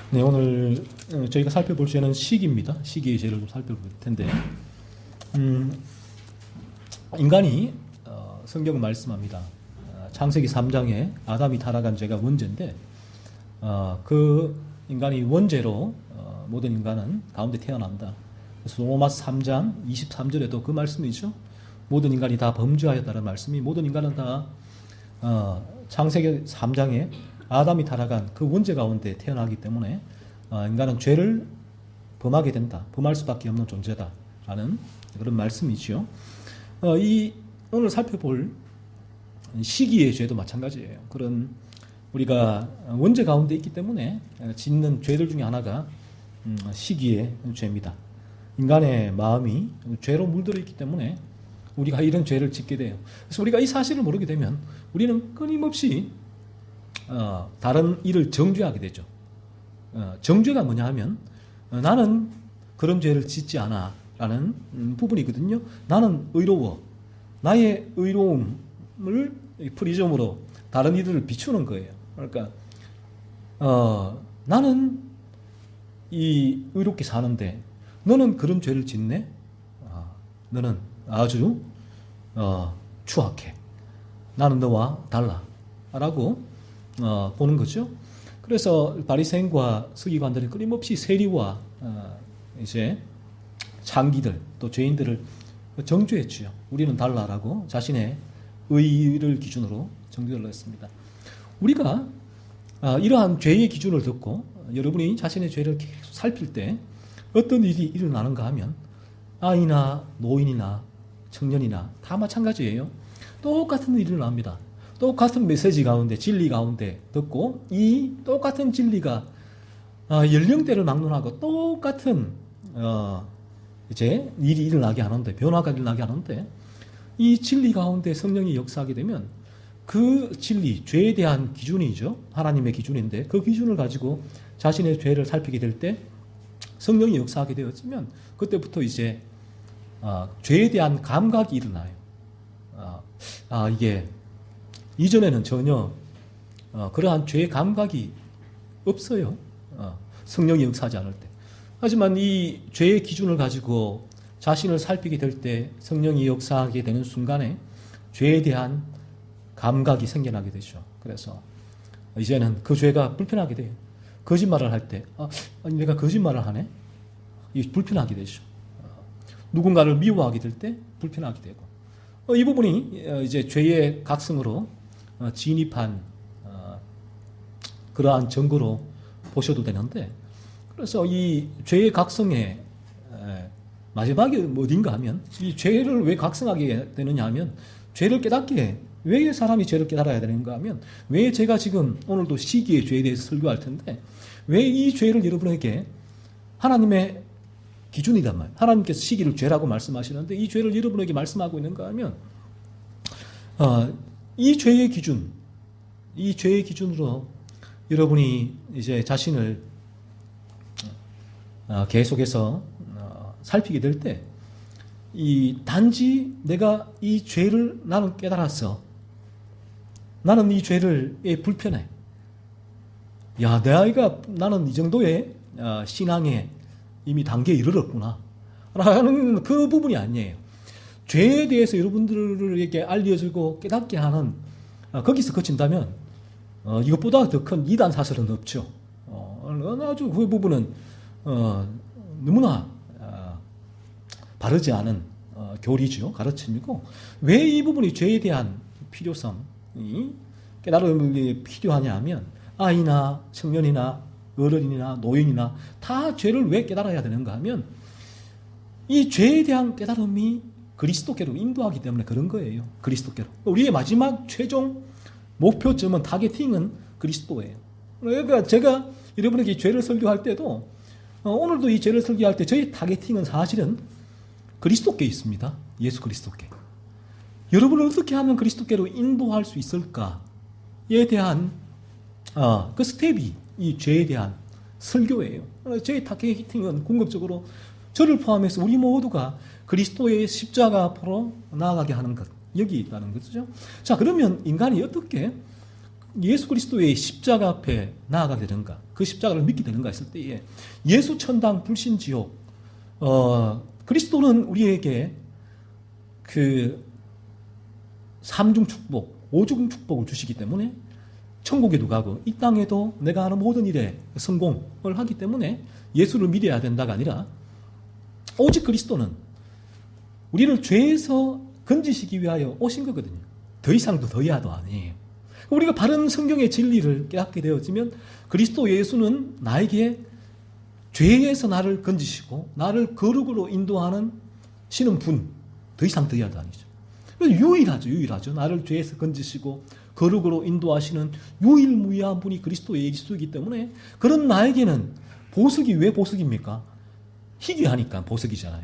네, 오늘 저희가 살펴볼 주제는 시기입니다. 시기의 죄를 좀 살펴볼 텐데, 인간이 성경은 말씀합니다. 창세기 3장에 아담이 타락한 죄가 원죄인데, 그 인간이 원죄로 모든 인간은 가운데 태어난다. 그래서 로마서 3장 23절에도 그 말씀이죠. 모든 인간이 다 범죄하였다는 말씀이, 모든 인간은 다 창세기 3장에 아담이 타락한 그 원죄 가운데 태어나기 때문에 인간은 죄를 범하게 된다. 범할 수밖에 없는 존재다라는 그런 말씀이죠. 오늘 살펴볼 시기의 죄도 마찬가지예요. 그런 우리가 원죄 가운데 있기 때문에 짓는 죄들 중에 하나가 시기의 죄입니다. 인간의 마음이 죄로 물들어 있기 때문에 우리가 이런 죄를 짓게 돼요. 그래서 우리가 이 사실을 모르게 되면 우리는 끊임없이 다른 일을 정죄하게 되죠. 정죄가 뭐냐 하면 나는 그런 죄를 짓지 않아 라는 부분이거든요. 나는 의로워. 나의 의로움을 프리즘으로 다른 이들을 비추는 거예요. 그러니까 나는 이 의롭게 사는데 너는 그런 죄를 짓네? 너는 아주 추악해. 나는 너와 달라 라고 보는 거죠. 그래서 바리새인과 서기관들은 끊임없이 세리와 이제 창기들 또 죄인들을 정죄했지요. 우리는 달라라고 자신의 의를 기준으로 정죄를 했습니다. 우리가 이러한 죄의 기준을 듣고 여러분이 자신의 죄를 계속 살필 때 어떤 일이 일어나는가 하면 아이나 노인이나 청년이나 다 마찬가지예요. 똑같은 일이 일어납니다. 똑같은 메시지 가운데 진리 가운데 듣고 이 똑같은 진리가 연령대를 막론하고 똑같은 이제 일이 일어나게 하는데 변화가 일어나게 하는데 이 진리 가운데 성령이 역사하게 되면 그 진리 죄에 대한 기준이죠. 하나님의 기준인데 그 기준을 가지고 자신의 죄를 살피게 될 때 성령이 역사하게 되었으면 그때부터 이제 죄에 대한 감각이 일어나요. 이게 이전에는 전혀 그러한 죄의 감각이 없어요. 성령이 역사하지 않을 때. 하지만 이 죄의 기준을 가지고 자신을 살피게 될 때 성령이 역사하게 되는 순간에 죄에 대한 감각이 생겨나게 되죠. 그래서 이제는 그 죄가 불편하게 돼요. 거짓말을 할 때, 아니 내가 거짓말을 하네? 이게 불편하게 되죠. 누군가를 미워하게 될 때 불편하게 되고. 이 부분이 이제 죄의 각성으로 진입한 그러한 증거로 보셔도 되는데, 그래서 이 죄의 각성의 마지막이 어딘가 하면 이 죄를 왜 각성하게 되느냐 하면 죄를 깨닫게, 왜 사람이 죄를 깨달아야 되는가 하면 왜 제가 지금 오늘도 시기의 죄에 대해서 설교할 텐데 왜 이 죄를 여러분에게 하나님의 기준이란 말이에요. 하나님께서 시기를 죄라고 말씀하시는데 이 죄를 여러분에게 말씀하고 있는가 하면 이 죄의 기준으로 여러분이 이제 자신을 계속해서 살피게 될 때 이 단지 내가 이 죄를 나는 깨달았어. 나는 이 죄를 불편해. 야, 내 아이가 나는 이 정도의 신앙에 이미 단계에 이르렀구나 라는 그 부분이 아니에요. 죄에 대해서 여러분들에게 알려주고 깨닫게 하는 거기서 그친다면 이것보다 더 큰 이단 사설은 없죠. 아주 그 부분은 너무나 바르지 않은 교리죠. 가르침이고 왜 이 부분이 죄에 대한 필요성이 깨달음이 필요하냐 하면 아이나 청년이나 어른이나 노인이나 다 죄를 왜 깨달아야 되는가 하면 이 죄에 대한 깨달음이 그리스도께로 인도하기 때문에 그런 거예요. 그리스도께로. 우리의 마지막 최종 목표점은 타겟팅은 그리스도예요. 그러니까 제가 여러분에게 죄를 설교할 때도 오늘도 이 죄를 설교할 때 저희 타겟팅은 사실은 그리스도께 있습니다. 예수 그리스도께. 여러분을 어떻게 하면 그리스도께로 인도할 수 있을까에 대한 그 스텝이 이 죄에 대한 설교예요. 저희 타겟팅은 궁극적으로 저를 포함해서 우리 모두가 그리스도의 십자가 앞으로 나아가게 하는 것. 여기 있다는 거죠. 자, 그러면 인간이 어떻게 예수 그리스도의 십자가 앞에 나아가게 되는가, 그 십자가를 믿게 되는가 했을 때에 예수 천당 불신 지옥, 그리스도는 우리에게 그 삼중 축복, 오중 축복을 주시기 때문에 천국에도 가고 이 땅에도 내가 하는 모든 일에 성공을 하기 때문에 예수를 믿어야 된다가 아니라 오직 그리스도는 우리를 죄에서 건지시기 위하여 오신 거거든요. 더 이상도 더 이하도 아니에요. 우리가 바른 성경의 진리를 깨닫게 되어지면 그리스도 예수는 나에게 죄에서 나를 건지시고 나를 거룩으로 인도하는 신은 분, 더 이상 더 이하도 아니죠. 유일하죠. 나를 죄에서 건지시고 거룩으로 인도하시는 유일무이한 분이 그리스도 예수이기 때문에 그런 나에게는 보석이 왜 보석입니까? 희귀하니까 보석이잖아요.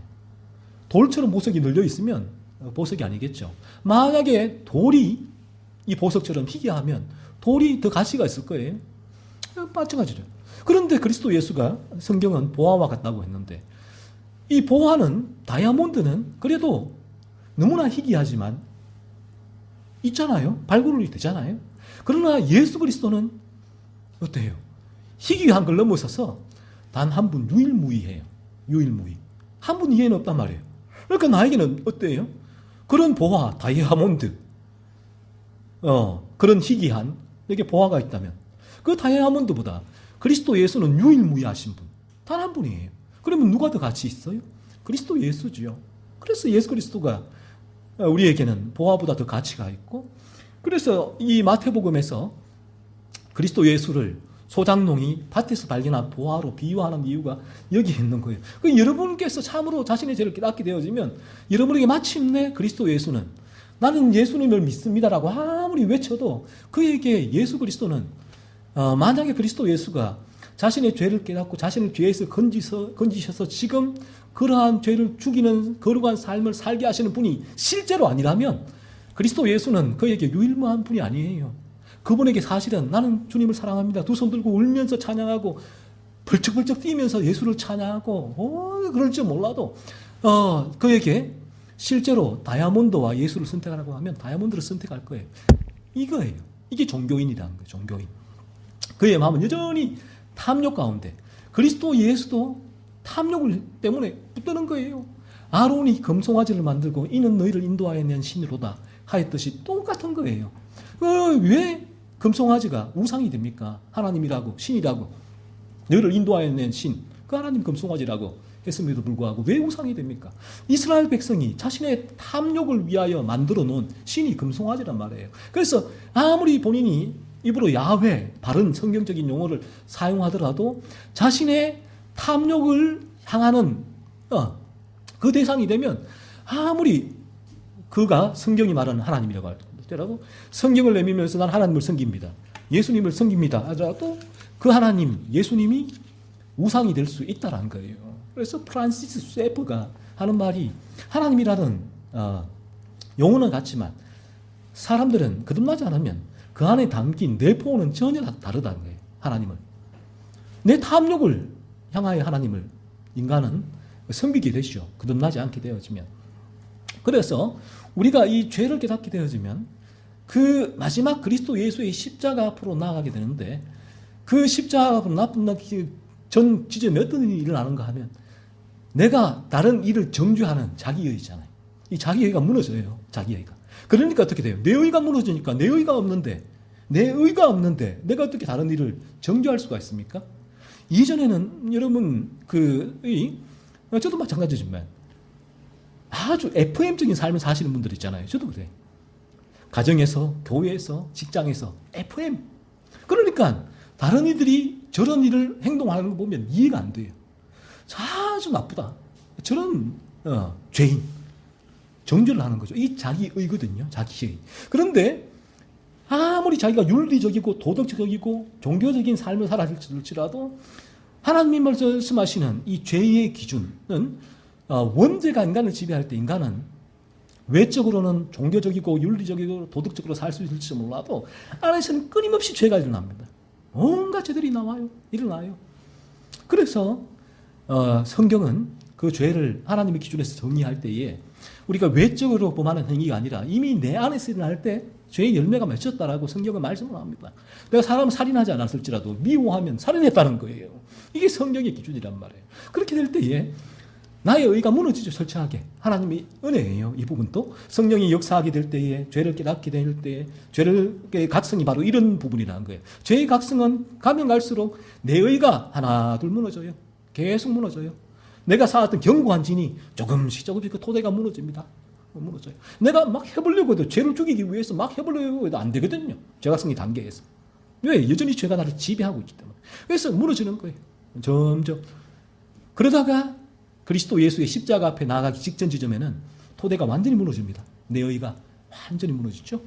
돌처럼 보석이 널려 있으면 보석이 아니겠죠. 만약에 돌이 이 보석처럼 희귀하면 돌이 더 가치가 있을 거예요. 마찬가지죠. 그런데 그리스도 예수가 성경은 보화와 같다고 했는데 이 보화는 다이아몬드는 그래도 너무나 희귀하지만 있잖아요. 발굴이 되잖아요. 그러나 예수 그리스도는 어때요? 희귀한 걸 넘어서서 단 한 분 유일무이해요. 유일무이. 한 분 이해는 없단 말이에요. 그러니까 나에게는 어때요? 그런 보화, 다이아몬드, 그런 희귀한 내게 보화가 있다면 그 다이아몬드보다 그리스도 예수는 유일무이하신 분, 단 한 분이에요. 그러면 누가 더 가치 있어요? 그리스도 예수지요. 그래서 예수 그리스도가 우리에게는 보화보다 더 가치가 있고, 그래서 이 마태복음에서 그리스도 예수를 소장농이 밭에서 발견한 보화로 비유하는 이유가 여기에 있는 거예요. 여러분께서 참으로 자신의 죄를 깨닫게 되어지면 여러분에게 마침내 그리스도 예수는 나는 예수님을 믿습니다라고 아무리 외쳐도 그에게 예수 그리스도는 만약에 그리스도 예수가 자신의 죄를 깨닫고 자신을 죄에서 건지셔서 지금 그러한 죄를 죽이는 거룩한 삶을 살게 하시는 분이 실제로 아니라면 그리스도 예수는 그에게 유일무한 분이 아니에요. 그분에게 사실은 나는 주님을 사랑합니다. 두 손 들고 울면서 찬양하고 벌쩍벌쩍 뛰면서 예수를 찬양하고 그럴지 몰라도 그에게 실제로 다이아몬드와 예수를 선택하라고 하면 다이아몬드를 선택할 거예요. 이거예요. 이게 종교인이라는 거예요. 종교인. 그의 마음은 여전히 탐욕 가운데, 그리스도 예수도 탐욕을 때문에 붙드는 거예요. 아론이 금송아지를 만들고 이는 너희를 인도하여 낸 신으로다 하였듯이 똑같은 거예요. 왜 금송아지가 우상이 됩니까? 하나님이라고, 신이라고, 너희를 인도하여 낸 신, 그 하나님 금송아지라고 했음에도 불구하고 왜 우상이 됩니까? 이스라엘 백성이 자신의 탐욕을 위하여 만들어 놓은 신이 금송아지란 말이에요. 그래서 아무리 본인이 입으로 야훼, 바른 성경적인 용어를 사용하더라도 자신의 탐욕을 향하는 그 대상이 되면 아무리 그가 성경이 말하는 하나님이라고 할지라도 성경을 내밀면서 난 하나님을 섬깁니다, 예수님을 섬깁니다 하더라도 그 하나님, 예수님이 우상이 될 수 있다는 거예요. 그래서 프란시스 쇠프가 하는 말이 하나님이라는 용어는 같지만 사람들은 거듭나지 않으면 그 안에 담긴 내포는 전혀 다르다는 거예요. 하나님을. 내 탐욕을 향하여 하나님을 인간은 섬기게 되죠. 거듭나지 않게 되어지면. 그래서 우리가 이 죄를 깨닫게 되어지면 그 마지막 그리스도 예수의 십자가 앞으로 나아가게 되는데 그 십자가 앞으로 나쁜 전 지점에 어떤 일이 일어나는가 하면 내가 다른 일을 정죄하는 자기의잖아요. 이 자기의가 무너져요. 자기의가. 그러니까 어떻게 돼요? 내 의가 무너지니까 내 의가 없는데 내가 어떻게 다른 일을 정죄할 수가 있습니까? 이전에는 여러분 저도 마찬가지지만 아주 FM적인 삶을 사시는 분들 있잖아요. 저도 그래. 가정에서, 교회에서, 직장에서 FM. 그러니까 다른 이들이 저런 일을 행동하는 거 보면 이해가 안 돼요. 아주 나쁘다. 저런 죄인. 정죄를 하는 거죠. 이 자기의거든요. 자기의. 그런데 아무리 자기가 윤리적이고 도덕적이고 종교적인 삶을 살아질지라도 하나님이 말씀하시는 이 죄의 기준은 원죄가 인간을 지배할 때 인간은 외적으로는 종교적이고 윤리적이고 도덕적으로 살 수 있을지 몰라도 안에서는 끊임없이 죄가 일어납니다. 온갖 죄들이 일어나요. 그래서 성경은 그 죄를 하나님의 기준에서 정의할 때에 우리가 외적으로 범하는 행위가 아니라 이미 내 안에서 일어날 때 죄의 열매가 맺혔다라고 성경은 말씀을 합니다. 내가 사람을 살인하지 않았을지라도 미워하면 살인했다는 거예요. 이게 성경의 기준이란 말이에요. 그렇게 될 때에 나의 의가 무너지죠. 철저하게. 하나님의 은혜예요. 이 부분도 성령이 역사하게 될 때에, 죄를 깨닫게 될 때에, 죄의 각성이 바로 이런 부분이라는 거예요. 죄의 각성은 가면 갈수록 내 의가 하나 둘 무너져요. 계속 무너져요. 내가 쌓았던 견고한 진이 조금씩 그 토대가 무너집니다. 무너져요. 내가 막 해보려고 해도, 죄를 죽이기 위해서 막 해보려고 해도 안 되거든요. 죄각성의 단계에서. 왜? 여전히 죄가 나를 지배하고 있기 때문에. 그래서 무너지는 거예요. 점점. 그러다가 그리스도 예수의 십자가 앞에 나아가기 직전 지점에는 토대가 완전히 무너집니다. 내 의가 완전히 무너지죠.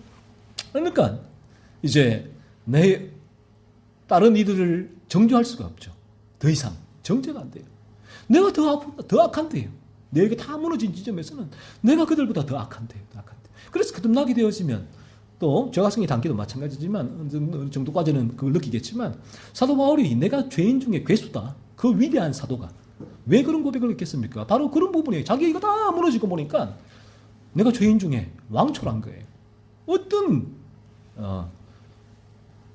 그러니까 이제 내 다른 이들을 정죄할 수가 없죠. 더 이상 정죄가 안 돼요. 내가 더 악한데요. 내 의가 다 무너진 지점에서는 내가 그들보다 더 악한데요. 그래서 거듭나게 되어지면 또 죄각성의 단계도 마찬가지지만 어느 정도까지는 그걸 느끼겠지만 사도 바울이 내가 죄인 중에 괴수다. 그 위대한 사도가 왜 그런 고백을 했겠습니까? 바로 그런 부분이에요. 자기 이거 다 무너지고 보니까 내가 죄인 중에 왕초란 거예요. 어떤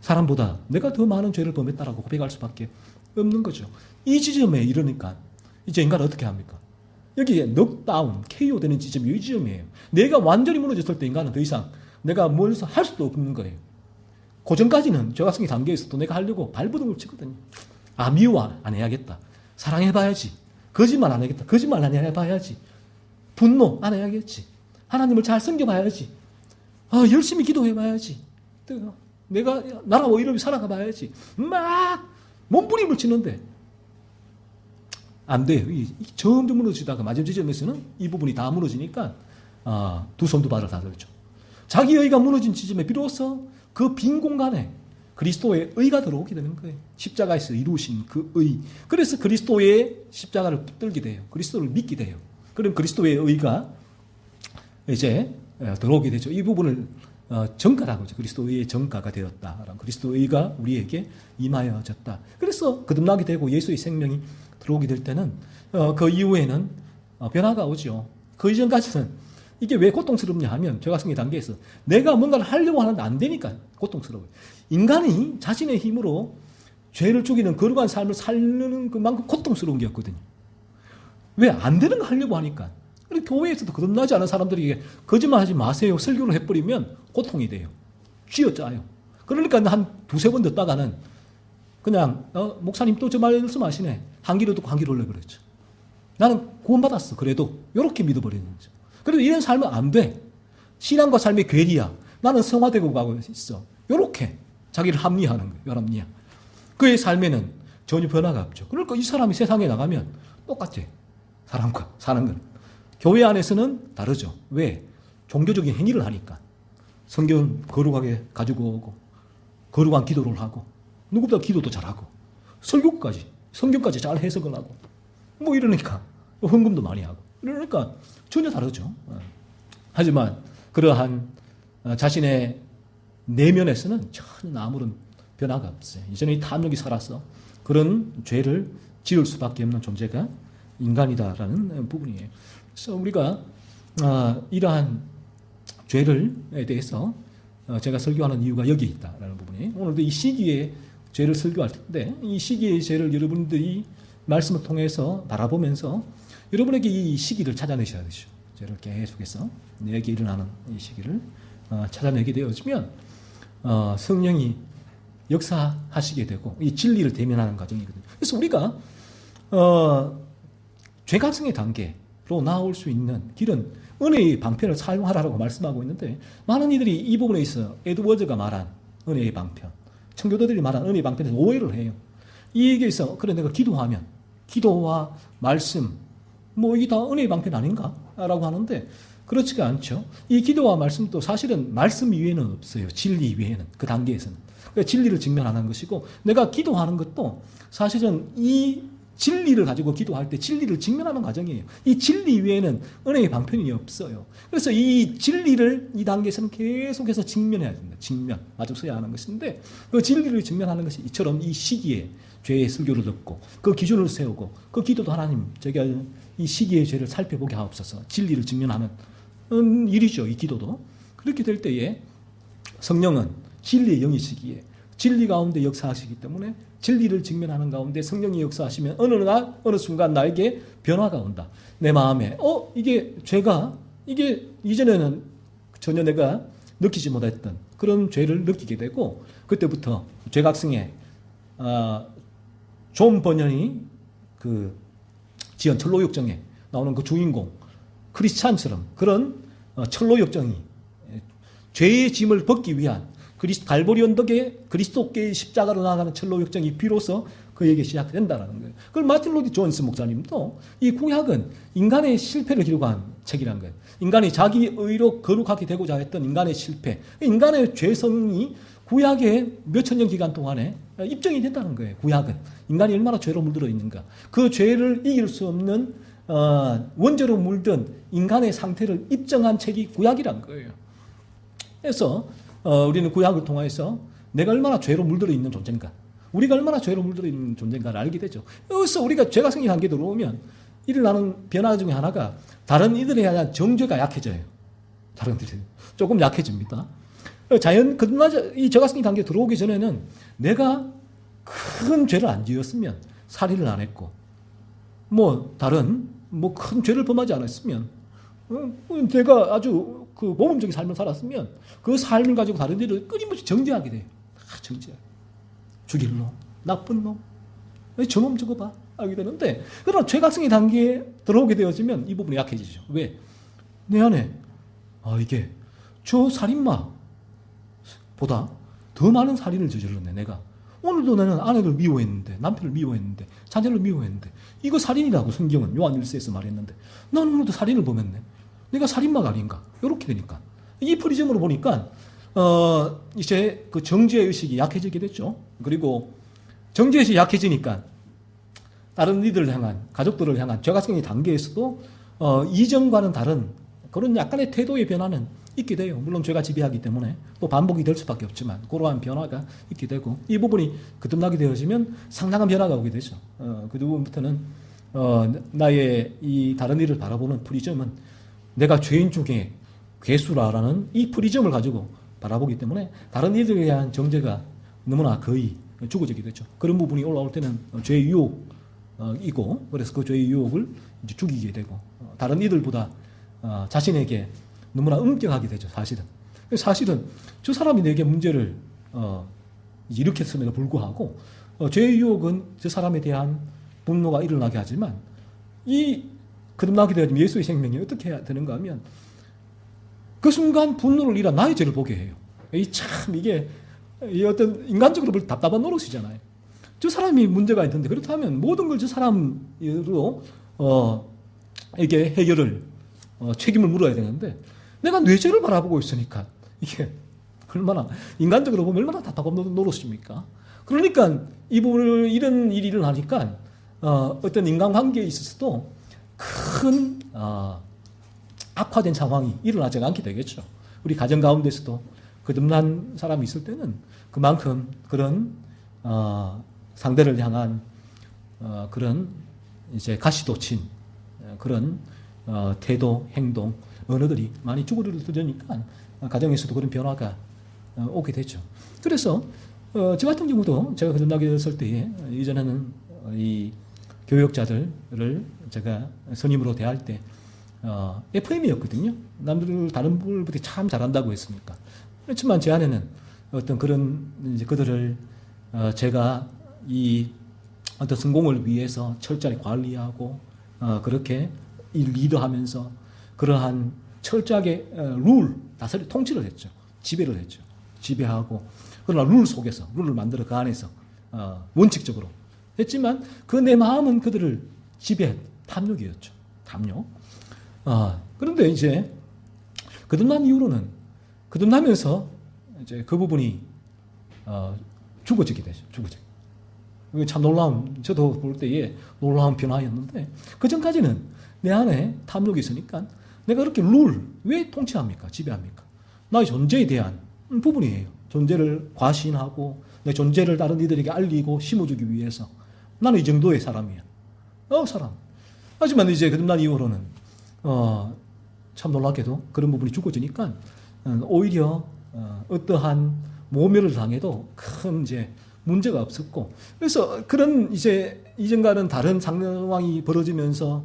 사람보다 내가 더 많은 죄를 범했다라고 고백할 수밖에 없는 거죠. 이 지점에 이르니까 이제 인간은 어떻게 합니까? 여기에 넉다운, KO 되는 지점이 이 지점이에요. 내가 완전히 무너졌을 때 인간은 더 이상 내가 뭘서 할 수도 없는 거예요. 그 전까지는 죄각성의 단계에서도 내가 하려고 발버둥을 치거든요. 미워 안 해야겠다. 사랑해봐야지. 거짓말 안 해야겠다. 거짓말 안 해봐야지. 분노 안 해야겠지. 하나님을 잘 섬겨봐야지. 열심히 기도해봐야지. 내가 나라와 이름이 살아가봐야지. 막 몸부림을 치는데 안 돼요. 점점 무너지다가 마지막 지점에서는 이 부분이 다 무너지니까 두 손 두 발을 다 들죠. 자기 의가 무너진 지점에 비로소 그 빈 공간에 그리스도의 의가 들어오게 되는 거예요. 십자가에서 이루신 그 의. 그래서 그리스도의 십자가를 붙들게 돼요. 그리스도를 믿게 돼요. 그럼 그리스도의 의가 이제 들어오게 되죠. 이 부분을 정가라고 하죠. 그리스도의 정가가 되었다. 그리스도의 의가 우리에게 임하여졌다. 그래서 거듭나게 되고 예수의 생명이 들어오게 될 때는 그 이후에는 변화가 오죠. 그 이전까지는 이게 왜 고통스럽냐 하면 죄각성의 단계에서 내가 뭔가를 하려고 하는데 안 되니까 고통스러워요. 인간이 자신의 힘으로 죄를 죽이는 거룩한 삶을 살는 그만큼 고통스러운 게 없거든요. 왜? 안 되는 거 하려고 하니까. 그리고 교회에서도 거듭나지 않은 사람들에게 거짓말하지 마세요. 설교를 해버리면 고통이 돼요. 쥐어짜요. 그러니까 한 두세 번 듣다가는 그냥 목사님 또 저 말씀하시네. 한 귀로 듣고 한 귀로 올려 그랬죠. 나는 구원받았어. 그래도 이렇게 믿어버리는 거죠. 그래도 이런 삶은 안 돼. 신앙과 삶의 괴리야. 나는 성화되고 가고 있어. 이렇게 자기를 합리화하는 거예요. 열합리화. 그의 삶에는 전혀 변화가 없죠. 그러니까 이 사람이 세상에 나가면 똑같아. 사람과 사는 건. 교회 안에서는 다르죠. 왜? 종교적인 행위를 하니까. 성경 거룩하게 가지고 오고 거룩한 기도를 하고 누구보다 기도도 잘하고 설교까지 성경까지 잘 해석을 하고 뭐 이러니까 헌금도 많이 하고 그러니까 전혀 다르죠. 하지만 그러한 자신의 내면에서는 전혀 아무런 변화가 없어요. 이전에 탐욕이 살아서 그런 죄를 지을 수밖에 없는 존재가 인간이다라는 부분이에요. 그래서 우리가 이러한 죄를에 대해서 제가 설교하는 이유가 여기에 있다라는 부분이에요. 오늘도 이 시기에 죄를 설교할 텐데 이 시기의 죄를 여러분들이 말씀을 통해서 바라보면서 여러분에게 이 시기를 찾아내셔야 되죠. 죄를 계속해서 내게 일어나는 이 시기를 찾아내게 되어지면 성령이 역사하시게 되고 이 진리를 대면하는 과정이거든요. 그래서 우리가 죄각성의 단계로 나올 수 있는 길은 은혜의 방편을 사용하라고 말씀하고 있는데 많은 이들이 이 부분에 있어 에드워즈가 말한 은혜의 방편, 청교도들이 말한 은혜의 방편에서 오해를 해요. 이게 있어 그래 내가 기도하면 기도와 말씀 뭐 이게 다 은혜의 방편 아닌가? 라고 하는데 그렇지가 않죠. 이 기도와 말씀도 사실은 말씀 이외에는 없어요. 진리 이외에는 그 단계에서는. 그러니까 진리를 직면하는 것이고 내가 기도하는 것도 사실은 이 진리를 가지고 기도할 때 진리를 직면하는 과정이에요. 이 진리 이외에는 은혜의 방편이 없어요. 그래서 이 진리를 이 단계에서는 계속해서 직면해야 됩니다. 직면. 마저 써야 하는 것인데 그 진리를 직면하는 것이 이처럼 이 시기에 죄의 설교를 듣고 그 기준을 세우고 그 기도도 하나님 제가 이 시기의 죄를 살펴보게 하옵소서 진리를 직면하는 일이죠. 이 기도도. 그렇게 될 때에 성령은 진리의 영이시기에 진리 가운데 역사하시기 때문에 진리를 직면하는 가운데 성령이 역사하시면 어느 순간 나에게 변화가 온다. 내 마음에 이게 죄가 이게 이전에는 전혀 내가 느끼지 못했던 그런 죄를 느끼게 되고 그때부터 죄각성에 존 버년이 그 지은 철로역정에 나오는 그 주인공 크리스찬처럼 그런 철로역정이 죄의 짐을 벗기 위한 갈보리 언덕에 그리스도께의 십자가로 나아가는 철로역정이 비로소 그에게 시작된다는 거예요. 그걸 마틴 로디 존스 목사님도 이 구약은 인간의 실패를 기록한 책이라는 거예요. 인간이 자기 의로 거룩하게 되고자 했던 인간의 실패, 인간의 죄성이 구약의 몇천 년 기간 동안에 입증이 됐다는 거예요. 구약은 인간이 얼마나 죄로 물들어 있는가, 그 죄를 이길 수 없는 원죄로 물든 인간의 상태를 입증한 책이 구약이란 거예요. 그래서 우리는 구약을 통해서 내가 얼마나 죄로 물들어 있는 존재인가, 우리가 얼마나 죄로 물들어 있는 존재인가를 알게 되죠. 여기서 우리가 죄가 생긴 한계 들어오면 일어나는 변화 중에 하나가 다른 이들에 대한 정죄가 약해져요. 다른 이들이 조금 약해집니다. 자연 이 죄가 생긴 단계 들어오기 전에는 내가 큰 죄를 안 지었으면, 살인을 안 했고 다른 큰 죄를 범하지 않았으면, 내가 아주 그 모범적인 삶을 살았으면 그 삶을 가지고 다른 일을 끊임없이 정죄하게 돼요. 정죄. 죽일 놈, 나쁜 놈, 저놈 저거 봐 하게 되는데, 그러나 죄각성의 단계에 들어오게 되어지면 이 부분이 약해지죠. 왜? 내 안에 이게 저 살인마 보다 더 많은 살인을 저질렀네. 내가 오늘도 나는 아내를 미워했는데, 남편을 미워했는데, 자녀를 미워했는데, 이거 살인이라고 성경은 요한 1서에서 말했는데 나는 오늘도 살인을 범했네. 내가 살인마가 아닌가? 이렇게 되니까 이 프리즘으로 보니까 이제 그 정죄의 의식이 약해지게 됐죠. 그리고 정죄의 의식이 약해지니까 다른 이들을 향한, 가족들을 향한 죄가성의 단계에서도 이전과는 다른 그런 약간의 태도의 변화는 있게 돼요. 물론 죄가 지배하기 때문에 또 반복이 될 수밖에 없지만 그러한 변화가 있게 되고, 이 부분이 거듭나게 되어지면 상당한 변화가 오게 되죠. 그 부분부터는 나의 이 다른 일을 바라보는 프리즘은 내가 죄인 중에 괴수라라는 이 프리즘을 가지고 바라보기 때문에 다른 이들에 대한 정죄가 너무나 거의 죽어지게 되죠. 그런 부분이 올라올 때는 죄의 유혹이고, 그래서 그 죄의 유혹을 이제 죽이게 되고, 다른 이들보다 자신에게 너무나 엄격하게 되죠. 사실은 저 사람이 내게 문제를 일으켰음에도 불구하고 죄의 유혹은 저 사람에 대한 분노가 일어나게 하지만, 이 거듭나게 되어지면 예수의 생명이 어떻게 해야 되는가 하면 그 순간 분노를 일한 나의 죄를 보게 해요. 이게 어떤 인간적으로 볼 답답한 노릇이잖아요. 저 사람이 문제가 있는데, 그렇다면 모든 걸 저 사람으로 이게 해결을 책임을 물어야 되는데, 내가 내 죄를 바라보고 있으니까 이게 얼마나 인간적으로 보면 얼마나 답답한 노릇입니까? 그러니까 이런 일이 일어나니까 어떤 인간관계에 있어서도 큰 악화된 상황이 일어나지 않게 되겠죠. 우리 가정 가운데서도 거듭난 사람이 있을 때는 그만큼 그런 상대를 향한 그런 이제 가시도친 그런 태도, 행동, 언어들이 많이 쭈그러들으니까 가정에서도 그런 변화가 오게 되죠. 그래서 저 같은 경우도 제가 거듭나게 됐을 때에 이전에는 이 교역자들을 제가 선임으로 대할 때 FM이었거든요. 남들 다른 분들보다 참 잘한다고 했으니까. 그렇지만 제 안에는 어떤 그런 이제 그들을 제가 이 어떤 성공을 위해서 철저히 관리하고 그렇게 리더하면서 그러한 철저하게 다스리 통치를 했죠. 지배를 했죠. 지배하고, 그러나 룰 속에서 룰을 만들어 그 안에서 원칙적으로 했지만 그 내 마음은 그들을 지배한 탐욕이었죠. 탐욕. 그런데 이제 거듭난 이후로는, 거듭나면서 이제 그 부분이 죽어지게 되죠. 죽어지게. 이게 참 놀라운, 저도 볼 때에 놀라운 변화였는데, 그 전까지는 내 안에 탐욕이 있으니까 내가 그렇게 왜 통치합니까? 지배합니까? 나의 존재에 대한 부분이에요. 존재를 과신하고 내 존재를 다른 이들에게 알리고 심어주기 위해서 나는 이 정도의 사람이야. 사람. 하지만 이제 거듭난 이후로는 참 놀랍게도 그런 부분이 죽어지니까 오히려 어떠한 모멸을 당해도 큰 이제 문제가 없었고, 그래서 그런 이제 이전과는 다른 상황이 벌어지면서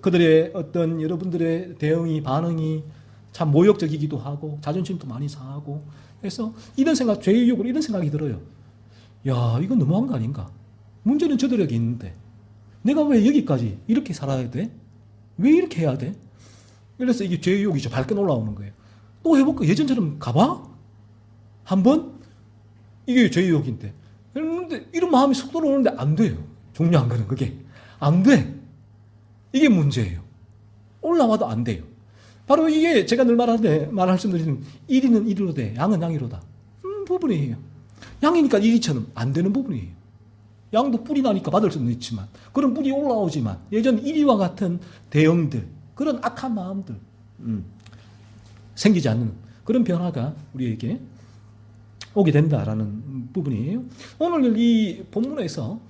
그들의 어떤 여러분들의 대응이 반응이 참 모욕적이기도 하고 자존심도 많이 상하고, 그래서 이런 생각, 죄의 유혹으로 이런 생각이 들어요. 야, 이건 너무한 거 아닌가? 문제는 저들에게 있는데 내가 왜 여기까지 이렇게 살아야 돼? 왜 이렇게 해야 돼? 그래서 이게 죄의 유혹이 발끈 올라오는 거예요. 또 해볼까? 예전처럼 가봐? 한번? 이게 죄의 유혹인데. 그런데 이런 마음이 쑥 들어오는데 안 돼요. 중요한 거는 그게. 안 돼. 이게 문제예요. 올라와도 안 돼요. 바로 이게 제가 늘 말씀드리는 이리는 이리로 돼, 양은 양이로다. 부분이에요. 양이니까 이리처럼 안 되는 부분이에요. 양도 뿔이 나니까 받을 수는 있지만, 그런 뿔이 올라오지만, 예전 이리와 같은 대형들, 그런 악한 마음들, 생기지 않는 그런 변화가 우리에게 오게 된다라는 부분이에요. 오늘 이 본문에서,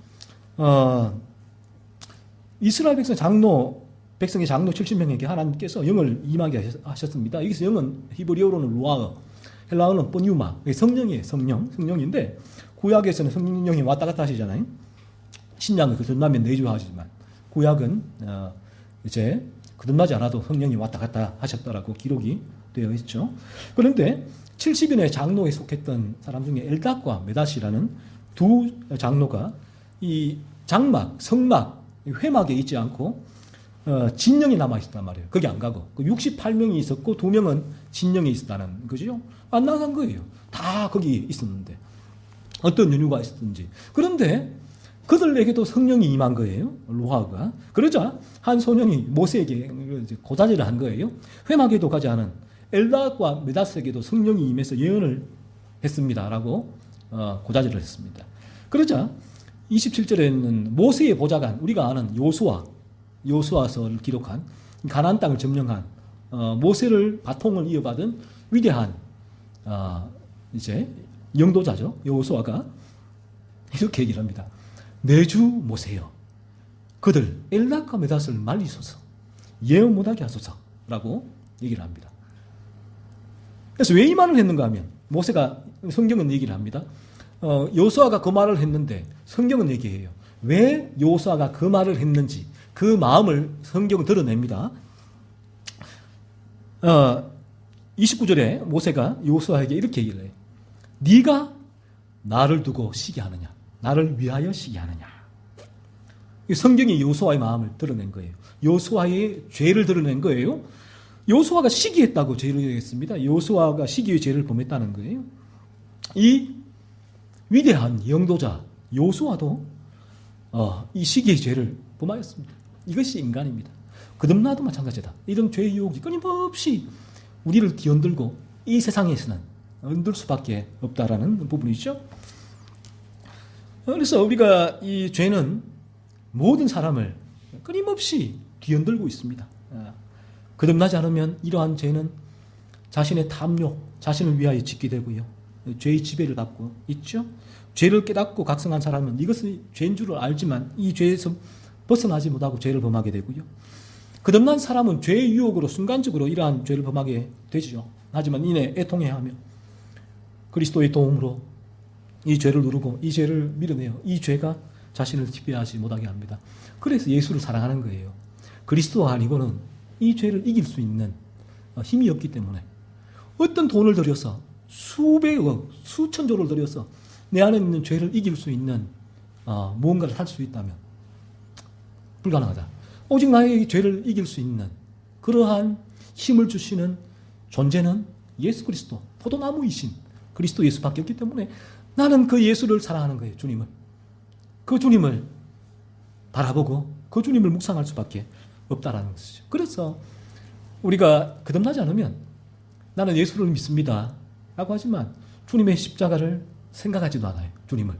이스라엘 백성의 장로 70명에게 하나님께서 영을 임하게 하셨습니다. 여기서 영은 히브리어로는 루아어, 헬라어는 뽀뉴마, 성령이에요. 성령인데, 구약에서는 성령이 왔다 갔다 하시잖아요. 신약은 거듭나면 내주하지만, 구약은 이제 거듭나지 않아도 성령이 왔다 갔다 하셨다라고 기록이 되어 있죠. 그런데 70인의 장로에 속했던 사람 중에 엘닷과 메닷이라는 두 장로가 이 장막, 성막, 회막에 있지 않고 진영이 남아 있었단 말이에요. 거기 안 가고 68명이 있었고 2명은 진영에 있었다는 거죠. 안 나간 거예요. 다 거기 있었는데 어떤 연유가 있었든지. 그런데 그들에게도 성령이 임한 거예요. 루아가. 그러자 한 소년이 모세에게 고자질을 한 거예요. 회막에도 가지 않은 엘닷과 메닷에게도 성령이 임해서 예언을 했습니다라고 고자질을 했습니다. 그러자 27절에는 모세의 보좌관, 우리가 아는 요수아서를 기록한 가나안 땅을 점령한 모세를 바통을 이어받은 위대한 이제 영도자죠. 요수아가 이렇게 얘기를 합니다. 내주 모세여, 그들 엘닷과 메닷을 말리소서, 예언 못하게 하소서라고 얘기를 합니다. 그래서 왜 이 말을 했는가 하면, 모세가, 성경은 얘기를 합니다. 요수아가 그 말을 했는데 성경은 얘기해요. 왜 요수아가 그 말을 했는지 그 마음을 성경은 드러냅니다. 29절에 모세가 요수아에게 이렇게 얘기를 해요. 네가 나를 두고 시기하느냐, 나를 위하여 시기하느냐. 성경이 요수아의 마음을 드러낸 거예요. 요수아의 죄를 드러낸 거예요. 요수아가 시기했다고 죄를 얘기했습니다. 요수아가 시기의 죄를 범했다는 거예요. 이 위대한 영도자 요수아도 이 시기의 죄를 범하였습니다. 이것이 인간입니다. 거듭나도 마찬가지다. 이런 죄의 유혹이 끊임없이 우리를 뒤흔들고 이 세상에서는 흔들 수밖에 없다라는 부분이죠. 그래서 우리가 이 죄는 모든 사람을 끊임없이 뒤흔들고 있습니다. 거듭나지 않으면 이러한 죄는 자신의 탐욕, 자신을 위하여 짓게 되고요. 죄의 지배를 받고 있죠. 죄를 깨닫고 각성한 사람은 이것은 죄인 줄을 알지만 이 죄에서 벗어나지 못하고 죄를 범하게 되고요. 거듭난 사람은 죄의 유혹으로 순간적으로 이러한 죄를 범하게 되죠. 하지만 이내 애통해하며 그리스도의 도움으로 이 죄를 누르고 이 죄를 밀어내어 이 죄가 자신을 지배하지 못하게 합니다. 그래서 예수를 사랑하는 거예요. 그리스도가 아니고는 이 죄를 이길 수 있는 힘이 없기 때문에 어떤 돈을 들여서 수백억, 수천조를 들여서 내 안에 있는 죄를 이길 수 있는 무언가를 할 수 있다면 불가능하다. 오직 나의 죄를 이길 수 있는 그러한 힘을 주시는 존재는 예수 그리스도, 포도나무이신 그리스도 예수밖에 없기 때문에 나는 그 예수를 사랑하는 거예요. 주님을. 그 주님을 바라보고 그 주님을 묵상할 수밖에 없다라는 것이죠. 그래서 우리가 거듭나지 않으면 나는 예수를 믿습니다 라고 하지만 주님의 십자가를 생각하지도 않아요. 주님을.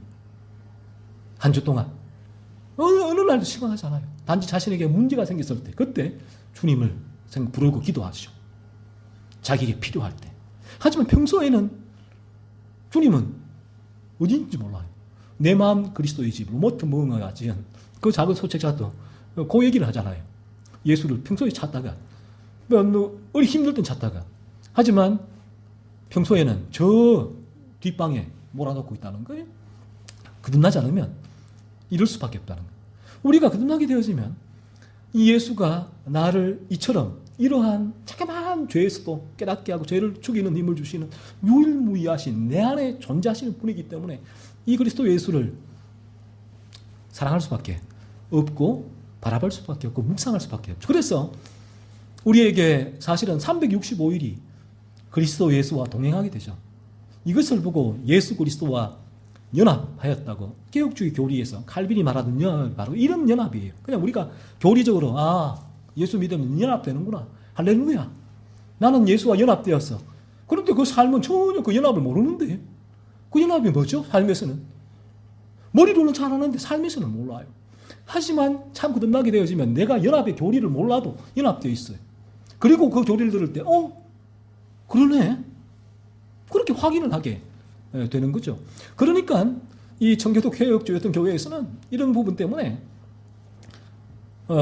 한 주 동안 어느 날도 실망하지 않아요. 단지 자신에게 문제가 생겼을 때 그때 주님을 부르고 기도하죠. 자기에게 필요할 때. 하지만 평소에는 주님은 어디인지 몰라요. 내 마음 그리스도의 집 로버트 무어가 지은 그 작은 소책자도 그 얘기를 하잖아요. 예수를 평소에 찾다가 힘들 땐 찾다가 하지만 평소에는 저 뒷방에 몰아넣고 있다는 거예요. 거듭나지 않으면 이럴 수밖에 없다는 거예요. 우리가 거듭나게 되어지면 이 예수가 나를 이처럼 이러한 자그마한 죄에서도 깨닫게 하고 죄를 죽이는 힘을 주시는 유일무이하신 내 안에 존재하시는 분이기 때문에 이 그리스도 예수를 사랑할 수밖에 없고 바라볼 수밖에 없고 묵상할 수밖에 없죠. 그래서 우리에게 사실은 365일이 그리스도 예수와 동행하게 되죠. 이것을 보고 예수 그리스도와 연합하였다고 개혁주의 교리에서 칼빈이 말하는 연합이 바로 이런 연합이에요. 그냥 우리가 교리적으로 예수 믿으면 연합되는구나. 할렐루야. 나는 예수와 연합되었어. 그런데 그 삶은 전혀 그 연합을 모르는데 그 연합이 뭐죠? 삶에서는. 머리로는 잘 아는데 삶에서는 몰라요. 하지만 참 거듭나게 되어지면 내가 연합의 교리를 몰라도 연합되어 있어요. 그리고 그 교리를 들을 때 그러네. 그렇게 확인을 하게 되는 거죠. 그러니까 이 청교도 개혁주의였던 교회에서는 이런 부분 때문에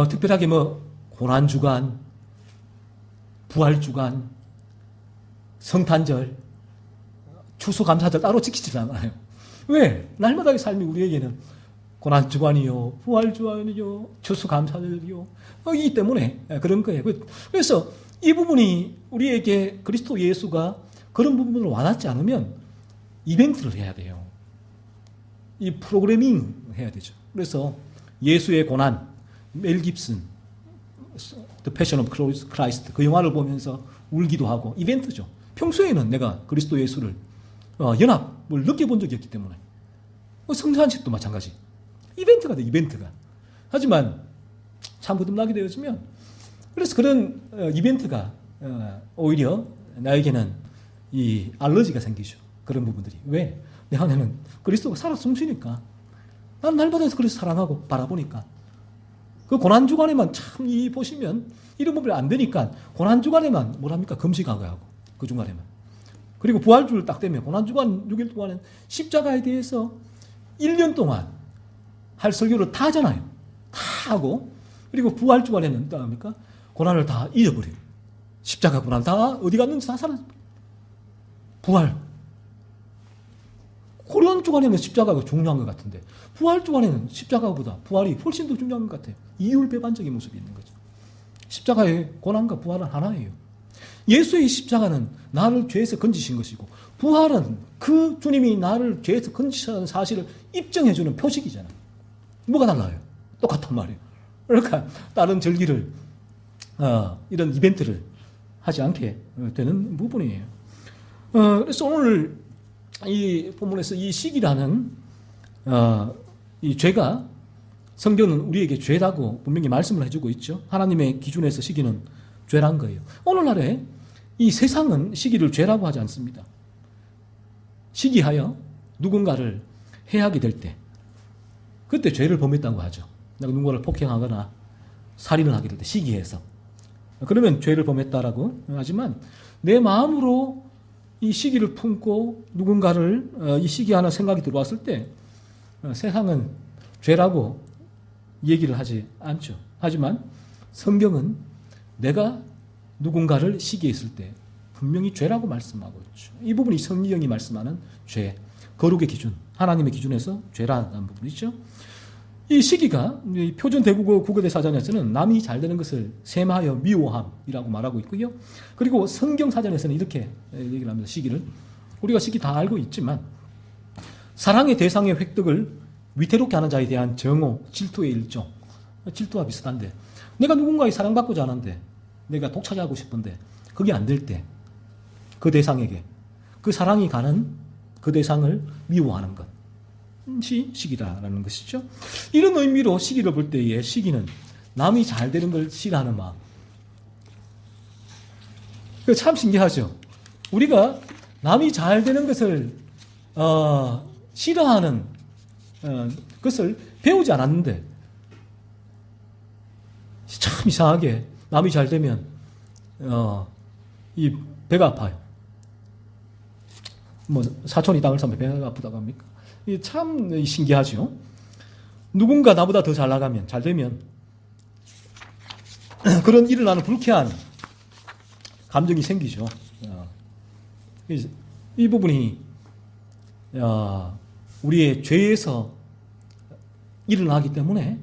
특별하게 고난주간, 부활주간, 성탄절, 추수감사절 따로 지키지 않아요. 왜? 날마다의 삶이 우리에게는 고난주간이요, 부활주간이요, 추수감사절이요. 이기 때문에 그런 거예요. 그래서 이 부분이 우리에게 그리스도 예수가 그런 부분으로 와닿지 않으면 이벤트를 해야 돼요. 이 프로그래밍 해야 되죠. 그래서 예수의 고난, 멜 깁슨, The Passion of Christ 그 영화를 보면서 울기도 하고 이벤트죠. 평소에는 내가 그리스도 예수를 연합을 느껴본 적이 없기 때문에 성찬식도 마찬가지. 이벤트가 돼, 이벤트가. 하지만 참 거듭나게 되어지면 그래서 그런 이벤트가 오히려 나에게는 이 알러지가 생기죠. 그런 부분들이. 왜? 내 안에는 그리스도가 살아 숨쉬니까. 난 날마다 그리스도 사랑하고 바라보니까. 그 고난주간에만 참 보시면 이런 부분이 안 되니까 고난주간에만 뭐랍니까? 금식하고 하고 그 중간에만. 그리고 부활주를 딱 되면 고난주간 6일 동안은 십자가에 대해서 1년 동안 할 설교를 다 하잖아요. 다 하고 그리고 부활주간에는 또 합니까? 고난을 다 잊어버려요. 십자가 고난 다 어디 갔는지 다 사라져. 부활. 고난주간에는 십자가가 중요한 것 같은데 부활주간에는 십자가보다 부활이 훨씬 더 중요한 것 같아요. 이율배반적인 모습이 있는 거죠. 십자가의 고난과 부활은 하나예요. 예수의 십자가는 나를 죄에서 건지신 것이고 부활은 그 주님이 나를 죄에서 건지셨다는 사실을 입증해주는 표식이잖아요. 뭐가 달라요? 똑같단 말이에요. 그러니까 다른 절기를 이런 이벤트를 하지 않게 되는 부분이에요. 그래서 오늘 이 본문에서 이 시기라는 이 죄가 성경은 우리에게 죄라고 분명히 말씀을 해주고 있죠. 하나님의 기준에서 시기는 죄란 거예요. 오늘날에 이 세상은 시기를 죄라고 하지 않습니다. 시기하여 누군가를 해하게 될 때 그때 죄를 범했다고 하죠. 내가 누군가를 폭행하거나 살인을 하게 될 때 시기해서 그러면 죄를 범했다라고 하지만 내 마음으로 이 시기를 품고 누군가를 이 시기하는 생각이 들어왔을 때 세상은 죄라고 얘기를 하지 않죠. 하지만 성경은 내가 누군가를 시기했을 때 분명히 죄라고 말씀하고 있죠. 이 부분이 성경이 말씀하는 죄, 거룩의 기준, 하나님의 기준에서 죄라는 부분이죠. 이 시기가 표준 대국어 국어대 사전에서는 남이 잘 되는 것을 셈하여 미워함이라고 말하고 있고요. 그리고 성경 사전에서는 이렇게 얘기를 합니다. 시기를. 우리가 시기 다 알고 있지만 사랑의 대상의 획득을 위태롭게 하는 자에 대한 정오, 질투의 일종. 질투와 비슷한데 내가 누군가의 사랑받고자 하는데 내가 독차지하고 싶은데 그게 안 될 때 그 대상에게 그 사랑이 가는 그 대상을 미워하는 것이 시기다라는 것이죠. 이런 의미로 시기를 볼 때의 시기는 남이 잘 되는 걸 싫어하는 마음. 참 신기하죠. 우리가 남이 잘 되는 것을 싫어하는 것을 배우지 않았는데 참 이상하게 남이 잘 되면 이 배가 아파요. 사촌이 땅을 사면 배가 아프다고 합니까? 이게 참 신기하죠. 누군가 나보다 더 잘 나가면 잘 되면 그런 일어나는 불쾌한 감정이 생기죠. 이 부분이 우리의 죄에서 일어나기 때문에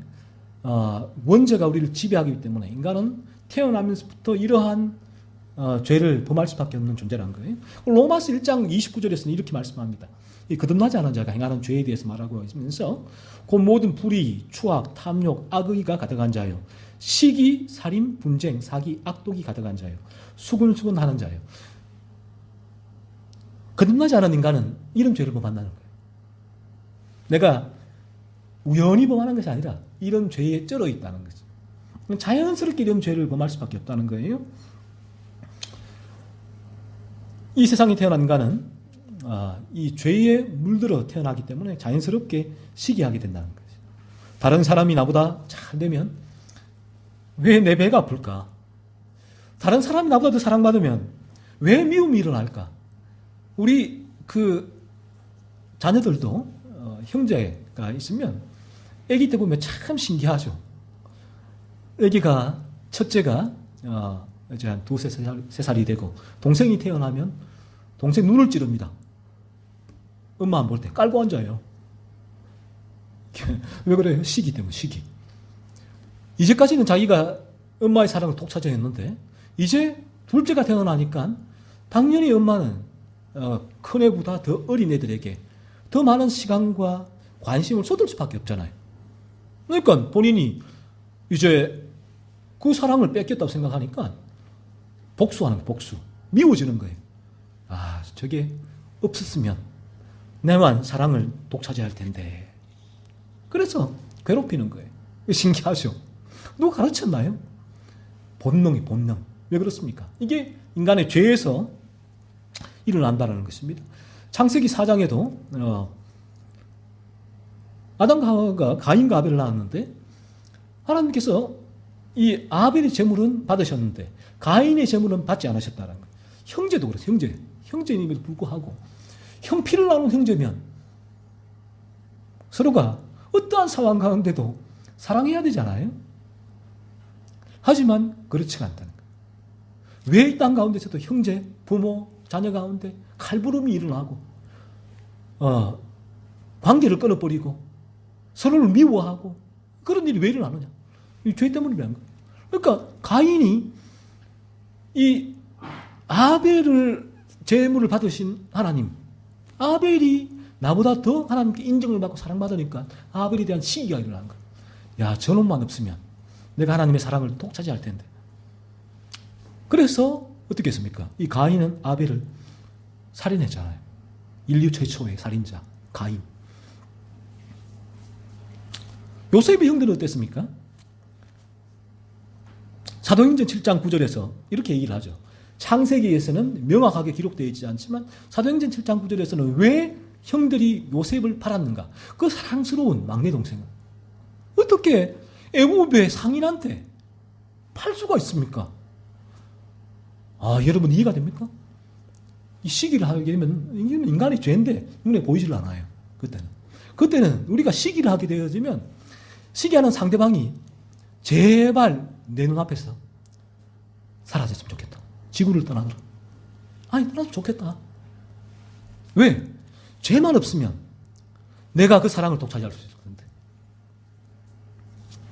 원죄가 우리를 지배하기 때문에 인간은 태어나면서부터 이러한 죄를 범할 수밖에 없는 존재라는 거예요. 로마서 1장 29절에서는 이렇게 말씀합니다. 이 거듭나지 않은 자가 행하는 죄에 대해서 말하고 있으면서 그 모든 불의, 추악, 탐욕, 악의가 가득한 자요. 시기, 살인, 분쟁, 사기, 악독이 가득한 자요. 수근수근하는 자요. 거듭나지 않은 인간은 이런 죄를 범한다는 거예요. 내가 우연히 범하는 것이 아니라 이런 죄에 쩔어 있다는 거죠. 자연스럽게 이런 죄를 범할 수밖에 없다는 거예요. 이 세상에 태어난 인간은 이 죄에 물들어 태어나기 때문에 자연스럽게 시기하게 된다는 거죠. 다른 사람이 나보다 잘 되면 왜 내 배가 아플까? 다른 사람이 나보다 더 사랑받으면 왜 미움이 일어날까? 우리 자녀들도 형제가 있으면 아기 때 보면 참 신기하죠. 아기가 첫째가 이제 한 2-3살이 되고 동생이 태어나면 동생 눈을 찌릅니다. 엄마 안 볼 때 깔고 앉아요. 왜 그래요? 시기 때문에, 시기. 이제까지는 자기가 엄마의 사랑을 독차지해 했는데 이제 둘째가 태어나니까 당연히 엄마는 큰애보다 더 어린 애들에게 더 많은 시간과 관심을 쏟을 수밖에 없잖아요. 그러니까 본인이 이제 그 사랑을 뺏겼다고 생각하니까 복수하는 거예요. 복수. 미워지는 거예요. 저게 없었으면 내만 사랑을 독차지할 텐데. 그래서 괴롭히는 거예요. 신기하죠? 누가 가르쳤나요? 본능이 본능. 왜 그렇습니까? 이게 인간의 죄에서 일어난다는 것입니다. 창세기 4장에도 아담과 하와가 가인과 아벨을 낳았는데 하나님께서 이 아벨의 제물은 받으셨는데 가인의 제물은 받지 않으셨다는 거예요. 형제도 그래서 형제임에도 불구하고 형피를 나눈 형제면 서로가 어떠한 상황 가운데도 사랑해야 되잖아요. 하지만 그렇지가 않다는 거예요. 왜 이 땅 가운데서도 형제, 부모, 자녀 가운데 칼부름이 일어나고 관계를 끊어버리고 서로를 미워하고 그런 일이 왜 일어나느냐? 이 죄 때문이라는 거예요. 그러니까 가인이 이 아벨을 제물을 받으신 하나님, 아벨이 나보다 더 하나님께 인정을 받고 사랑받으니까 아벨에 대한 시기가 일어난 거예요. 야, 저놈만 없으면 내가 하나님의 사랑을 독차지할 텐데. 그래서 어떻게 했습니까? 이 가인은 아벨을 살인했잖아요. 인류 최초의 살인자 가인. 요셉의 형들은 어땠습니까? 사도행전 7장 9절에서 이렇게 얘기를 하죠. 창세기에서는 명확하게 기록되어 있지 않지만 사도행전 7장 9절에서는 왜 형들이 요셉을 팔았는가? 그 사랑스러운 막내 동생은 어떻게 애굽의 상인한테 팔 수가 있습니까? 여러분 이해가 됩니까? 이 시기를 하게 되면 인간의 죄인데 눈에 보이질 않아요. 그때는 우리가 시기를 하게 되어지면 시기하는 상대방이 제발 내 눈앞에서 사라졌으면 좋겠다. 지구를 떠나더라. 떠나도 좋겠다. 왜? 죄만 없으면 내가 그 사랑을 독차지할 수 있을 건데.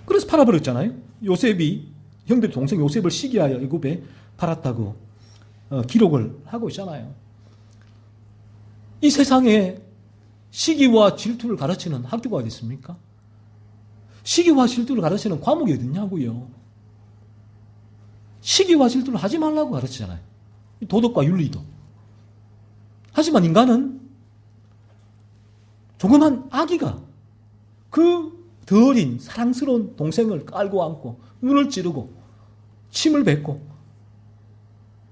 그래서 팔아버렸잖아요. 요셉이 형들 동생 요셉을 시기하여 애굽에 팔았다고 기록을 하고 있잖아요. 이 세상에 시기와 질투를 가르치는 학교가 어디 있습니까? 시기와 질투를 가르치는 과목이 어디 있냐고요. 시기와 질투를 하지 말라고 가르치잖아요. 도덕과 윤리도. 하지만 인간은 조그만 아기가 그 더 어린 사랑스러운 동생을 깔고 안고 눈을 찌르고 침을 뱉고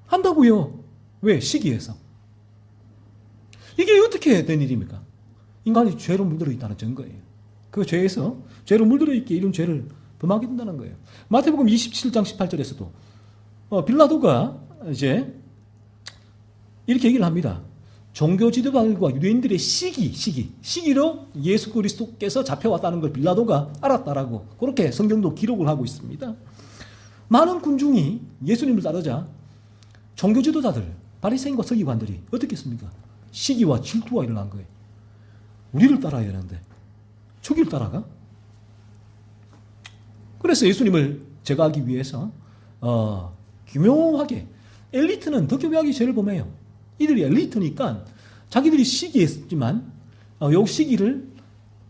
한다고요. 왜? 시기해서. 이게 어떻게 된 일입니까? 인간이 죄로 물들어 있다는 증거예요. 그 죄에서 죄로 물들어 있기에 이런 죄를 범하게 된다는 거예요. 마태복음 27장 18절에서도 빌라도가 이제 이렇게 얘기를 합니다. 종교 지도자들과 유대인들의 시기로 예수 그리스도께서 잡혀왔다는 걸 빌라도가 알았다라고 그렇게 성경도 기록을 하고 있습니다. 많은 군중이 예수님을 따르자 종교 지도자들, 바리새인과 서기관들이 어떻게 했습니까? 시기와 질투가 일어난 거예요. 우리를 따라야 되는데 저기를 따라가? 그래서 예수님을 제거하기 위해서 교묘하게, 엘리트는 더 교묘하게 죄를 범해요. 이들이 엘리트니까 자기들이 시기했지만 요 시기를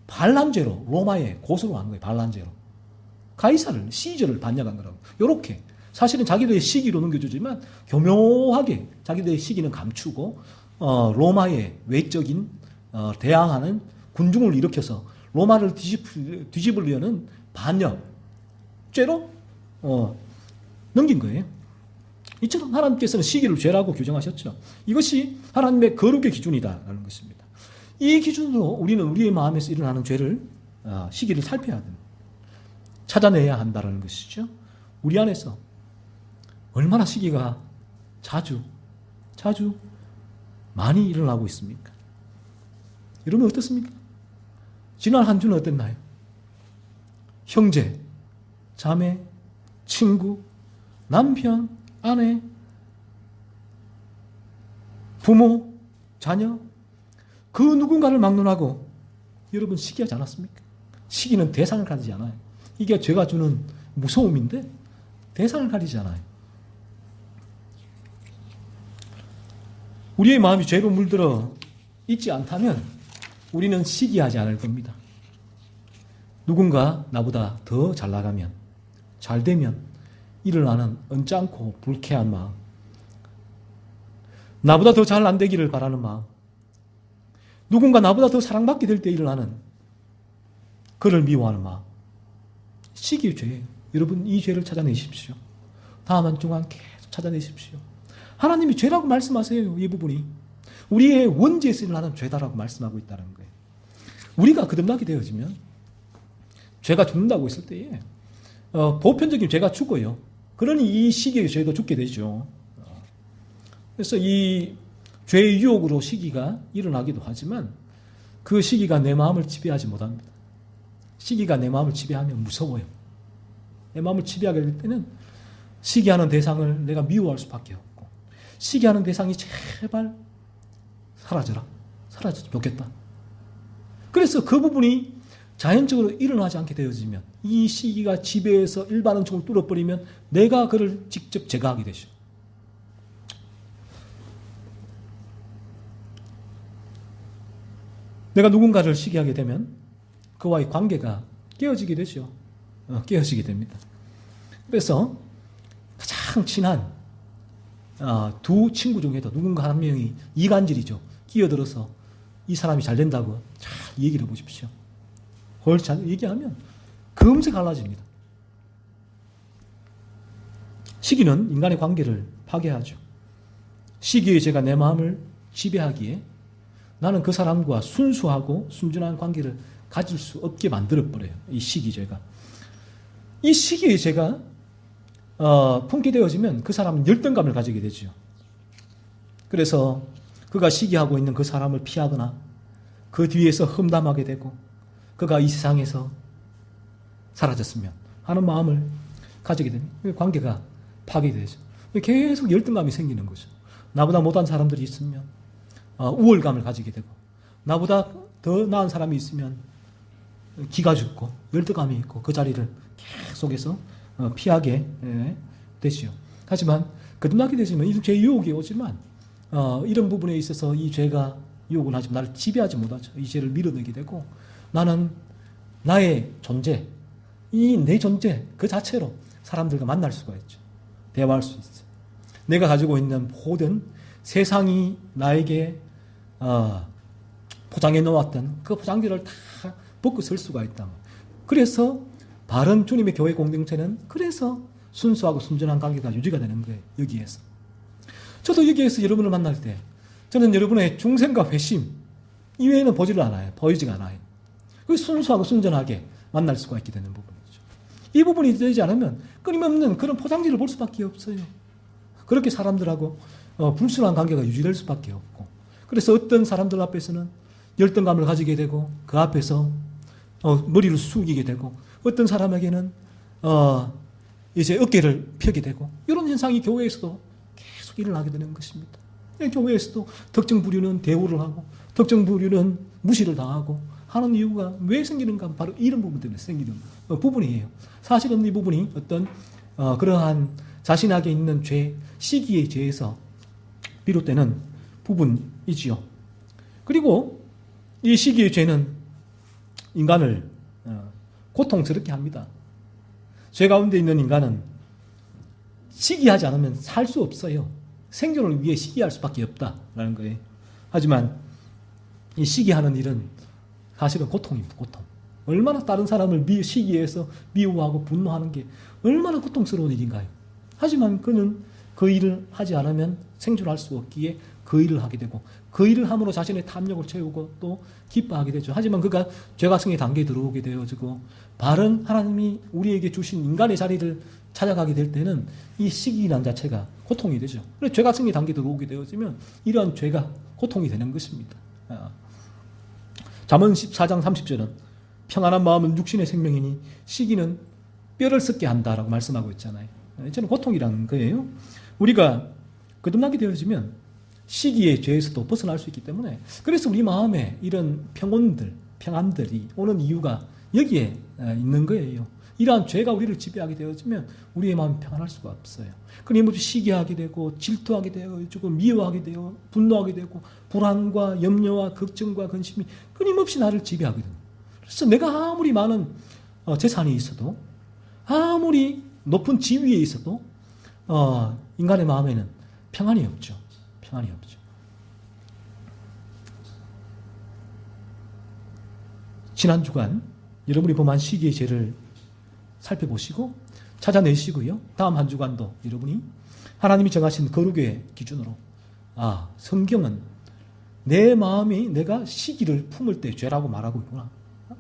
반란죄로 로마에 고소를 한 거예요. 반란죄로. 가이사를, 시저를 반역한 거라고. 요렇게 사실은 자기들의 시기로 넘겨주지만 교묘하게 자기들의 시기는 감추고 로마의 외적인 대항하는 군중을 일으켜서 로마를 뒤집으려는 반역죄로 넘긴 거예요. 이처럼 하나님께서는 시기를 죄라고 규정하셨죠. 이것이 하나님의 거룩의 기준이다라는 것입니다. 이 기준으로 우리는 우리의 마음에서 일어나는 죄를, 시기를 살펴야 됩니다. 찾아내야 한다는 것이죠. 우리 안에서 얼마나 시기가 자주 많이 일어나고 있습니까? 여러분 어떻습니까? 지난 한 주는 어땠나요? 형제, 자매, 친구, 남편, 아내, 부모, 자녀, 그 누군가를 막론하고 여러분 시기하지 않았습니까? 시기는 대상을 가리지 않아요. 이게 죄가 주는 무서움인데 대상을 가리지 않아요. 우리의 마음이 죄로 물들어 있지 않다면 우리는 시기하지 않을 겁니다. 누군가 나보다 더 잘 나가면, 잘 되면 일어나는 언짢고 불쾌한 마음, 나보다 더 잘 안 되기를 바라는 마음, 누군가 나보다 더 사랑받게 될 때 일어나는 그를 미워하는 마음, 시기의 죄예요. 여러분 이 죄를 찾아내십시오. 다음 한 주간 계속 찾아내십시오. 하나님이 죄라고 말씀하세요. 이 부분이 우리의 원죄에서 일어나는 죄다라고 말씀하고 있다는 거예요. 우리가 거듭나게 되어지면 죄가 죽는다고 했을 때에 보편적인 죄가 죽어요. 그러니 이 시기의 죄도 죽게 되죠. 그래서 이 죄의 유혹으로 시기가 일어나기도 하지만 그 시기가 내 마음을 지배하지 못합니다. 시기가 내 마음을 지배하면 무서워요. 내 마음을 지배하게 될 때는 시기하는 대상을 내가 미워할 수밖에 없고, 시기하는 대상이 제발 사라져라. 사라졌으면 좋겠다. 그래서 그 부분이 자연적으로 일어나지 않게 되어지면, 이 시기가 지배해서 일반응총을 뚫어버리면 내가 그를 직접 제거하게 되죠. 내가 누군가를 시기하게 되면 그와의 관계가 깨어지게 되죠. 깨어지게 됩니다. 그래서 가장 친한 두 친구 중에도 누군가 한 명이 이간질이죠. 끼어들어서 이 사람이 잘 된다고 잘 얘기를 해보십시오. 그걸 잘 얘기하면 금세 갈라집니다. 시기는 인간의 관계를 파괴하죠. 시기의 죄가 내 마음을 지배하기에 나는 그 사람과 순수하고 순전한 관계를 가질 수 없게 만들어버려요. 이 시기죄가. 이 시기의 죄가 품게 되어지면 그 사람은 열등감을 가지게 되죠. 그래서 그가 시기하고 있는 그 사람을 피하거나 그 뒤에서 험담하게 되고 그가 이 세상에서 사라졌으면 하는 마음을 가지게 됩니다. 관계가 파괴되죠. 계속 열등감이 생기는 거죠. 나보다 못한 사람들이 있으면 우월감을 가지게 되고, 나보다 더 나은 사람이 있으면 기가 죽고 열등감이 있고 그 자리를 계속해서 피하게 되지요. 하지만 거듭나게 되지만 이 죄의 유혹이 오지만 이런 부분에 있어서 이 죄가 유혹을 하지만 나를 지배하지 못하죠. 이 죄를 밀어내게 되고 나는 나의 존재, 이 내 존재 그 자체로 사람들과 만날 수가 있죠. 대화할 수 있어요. 내가 가지고 있는 모든 세상이 나에게 포장해 놓았던 그 포장지를 다 벗고 설 수가 있다. 그래서 바른 주님의 교회 공동체는 그래서 순수하고 순전한 관계가 유지가 되는 거예요. 여기에서. 저도 여기에서 여러분을 만날 때 저는 여러분의 중생과 회심 이외에는 보이지가 않아요. 그 순수하고 순전하게 만날 수가 있게 되는 부분이죠. 이 부분이 되지 않으면 끊임없는 그런 포장지를 볼 수밖에 없어요. 그렇게 사람들하고 불순한 관계가 유지될 수밖에 없고, 그래서 어떤 사람들 앞에서는 열등감을 가지게 되고 그 앞에서 머리를 숙이게 되고, 어떤 사람에게는 이제 어깨를 펴게 되고, 이런 현상이 교회에서도 계속 일어나게 되는 것입니다. 교회에서도 특정 부류는 대우를 하고 특정 부류는 무시를 당하고 하는 이유가 왜 생기는가? 바로 이런 부분 때문에 생기는 부분이에요. 사실은 이 부분이 어떤 그러한 자신에게 있는 죄, 시기의 죄에서 비롯되는 부분이지요. 그리고 이 시기의 죄는 인간을 고통스럽게 합니다. 죄 가운데 있는 인간은 시기하지 않으면 살 수 없어요. 생존을 위해 시기할 수밖에 없다라는 거예요. 하지만 이 시기하는 일은 사실은 고통입니다. 고통. 얼마나 다른 사람을 시기해서 미워하고 분노하는 게 얼마나 고통스러운 일인가요? 하지만 그는 그 일을 하지 않으면 생존할 수 없기에 그 일을 하게 되고 그 일을 함으로 자신의 탐욕을 채우고 또 기뻐하게 되죠. 하지만 그가 죄가성의 단계에 들어오게 되어지고 바른 하나님이 우리에게 주신 인간의 자리를 찾아가게 될 때는 이 시기란 자체가 고통이 되죠. 그래서 죄가성의 단계에 들어오게 되어지면 이러한 죄가 고통이 되는 것입니다. 잠언 14장 30절은 평안한 마음은 육신의 생명이니 시기는 뼈를 썩게 한다라고 말씀하고 있잖아요. 이제는 고통이라는 거예요. 우리가 거듭나게 되어지면 시기의 죄에서도 벗어날 수 있기 때문에 그래서 우리 마음에 이런 평안들이 오는 이유가 여기에 있는 거예요. 이러한 죄가 우리를 지배하게 되어지면 우리의 마음이 평안할 수가 없어요. 끊임없이 시기하게 되고 질투하게 되고 미워하게 되고 분노하게 되고 불안과 염려와 걱정과 근심이 끊임없이 나를 지배하게 됩니다. 그래서 내가 아무리 많은 재산이 있어도 아무리 높은 지위에 있어도 인간의 마음에는 평안이 없죠. 평안이 없죠. 지난 주간 여러분이 범한 시기의 죄를 살펴보시고 찾아내시고요. 다음 한 주간도 여러분이 하나님이 정하신 거룩의 기준으로 성경은 내 마음이 내가 시기를 품을 때 죄라고 말하고 있구나.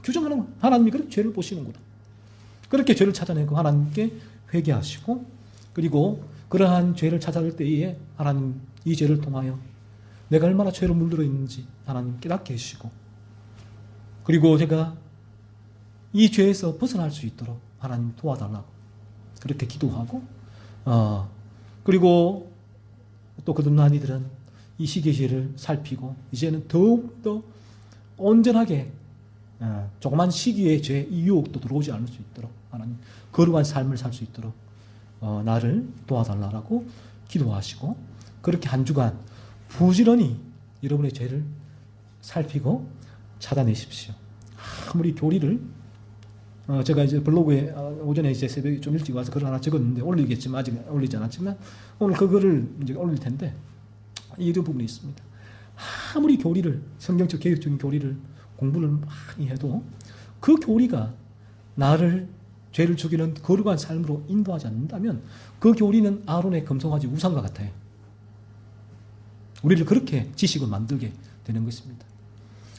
규정하는 하나님이 그렇게 죄를 보시는구나. 그렇게 죄를 찾아내고 하나님께 회개하시고 그리고 그러한 죄를 찾아낼 때에 하나님 이 죄를 통하여 내가 얼마나 죄로 물들어 있는지 하나님 깨닫게 해주시고 그리고 제가 이 죄에서 벗어날 수 있도록 하나님 도와달라고 그렇게 기도하고 그리고 또 거듭난 이들은 이 시기의 죄를 살피고 이제는 더욱더 온전하게 조그만 시기의 죄, 이 유혹도 들어오지 않을 수 있도록 하나님 거룩한 삶을 살 수 있도록 나를 도와달라고 기도하시고 그렇게 한 주간 부지런히 여러분의 죄를 살피고 찾아내십시오. 아무리 교리를 제가 이제 블로그에 오전에 이제 새벽에 좀 일찍 와서 글을 하나 적었는데 올리겠지만 아직 올리지 않았지만 오늘 그 글을 이제 올릴 텐데 이런 부분이 있습니다. 아무리 교리를 성경적 개혁적인 교리를 공부를 많이 해도 그 교리가 나를 죄를 죽이는 거룩한 삶으로 인도하지 않는다면 그 교리는 아론의 금송아지 우상과 같아요. 우리를 그렇게 지식을 만들게 되는 것입니다.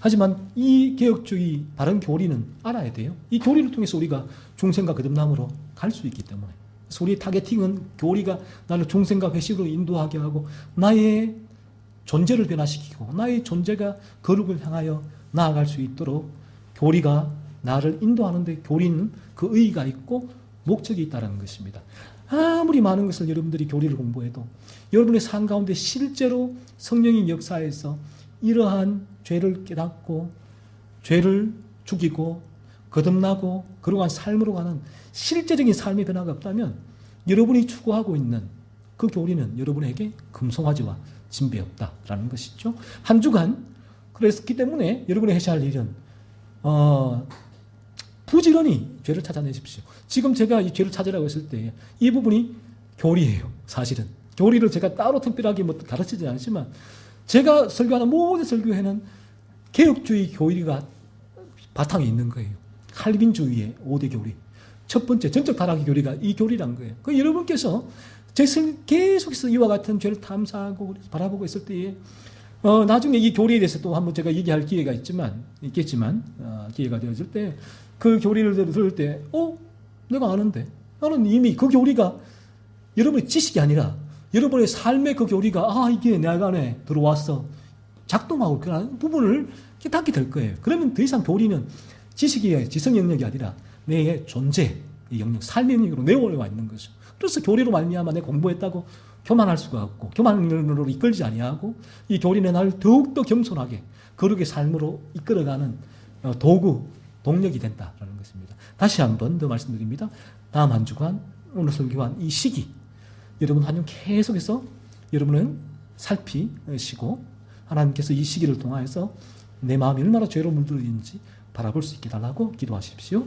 하지만 이 개혁주의 바른 교리는 알아야 돼요. 이 교리를 통해서 우리가 중생과 거듭남으로 갈 수 있기 때문에. 그래서 우리의 타겟팅은 교리가 나를 중생과 회식으로 인도하게 하고 나의 존재를 변화시키고 나의 존재가 거룩을 향하여 나아갈 수 있도록 교리가 나를 인도하는데 교리는 그 의의가 있고 목적이 있다는 것입니다. 아무리 많은 것을 여러분들이 교리를 공부해도 여러분의 삶 가운데 실제로 성령의 역사에서 이러한 죄를 깨닫고 죄를 죽이고 거듭나고 거룩한 삶으로 가는 실제적인 삶의 변화가 없다면 여러분이 추구하고 있는 그 교리는 여러분에게 금송아지와 진배 없다라는 것이죠. 한 주간 그랬기 때문에 여러분이 하셔야 할 일은 부지런히 죄를 찾아내십시오. 지금 제가 이 죄를 찾으라고 했을 때 이 부분이 교리예요. 사실은 교리를 제가 따로 특별하게 가르치지 않지만 제가 설교하는 모든 설교에는 개혁주의 교리가 바탕에 있는 거예요. 칼빈주의의 5대 교리. 첫 번째 전적 타락의 교리가 이 교리란 거예요. 그 여러분께서 계속해서 이와 같은 죄를 탐사하고 바라보고 있을 때에 나중에 이 교리에 대해서 또 한번 제가 얘기할 기회가 있겠지만 기회가 되어질 때 그 교리를 들을 때 내가 아는데 나는 이미 그 교리가 여러분의 지식이 아니라 여러분의 삶의 그 교리가 이게 내 안에 들어와서 작동하고 그런 부분을 깨닫게 될 거예요. 그러면 더 이상 교리는 지식의 지성 영역이 아니라 내 존재의 영역, 삶의 영역으로 내려와 있는 거죠. 그래서 교리로 말미암아 내가 공부했다고 교만할 수가 없고 교만으로 이끌지 아니하고 이 교리는 나를 더욱더 겸손하게 거룩의 삶으로 이끌어가는 도구, 동력이 된다라는 것입니다. 다시 한 번 더 말씀드립니다. 다음 한 주간 오늘 설교한 이 시기 여러분 한번 계속해서 여러분은 살피시고 하나님께서 이 시기를 통하여서 내 마음이 얼마나 죄로 물들어 있는지 바라볼 수 있게 달라고 기도하십시오.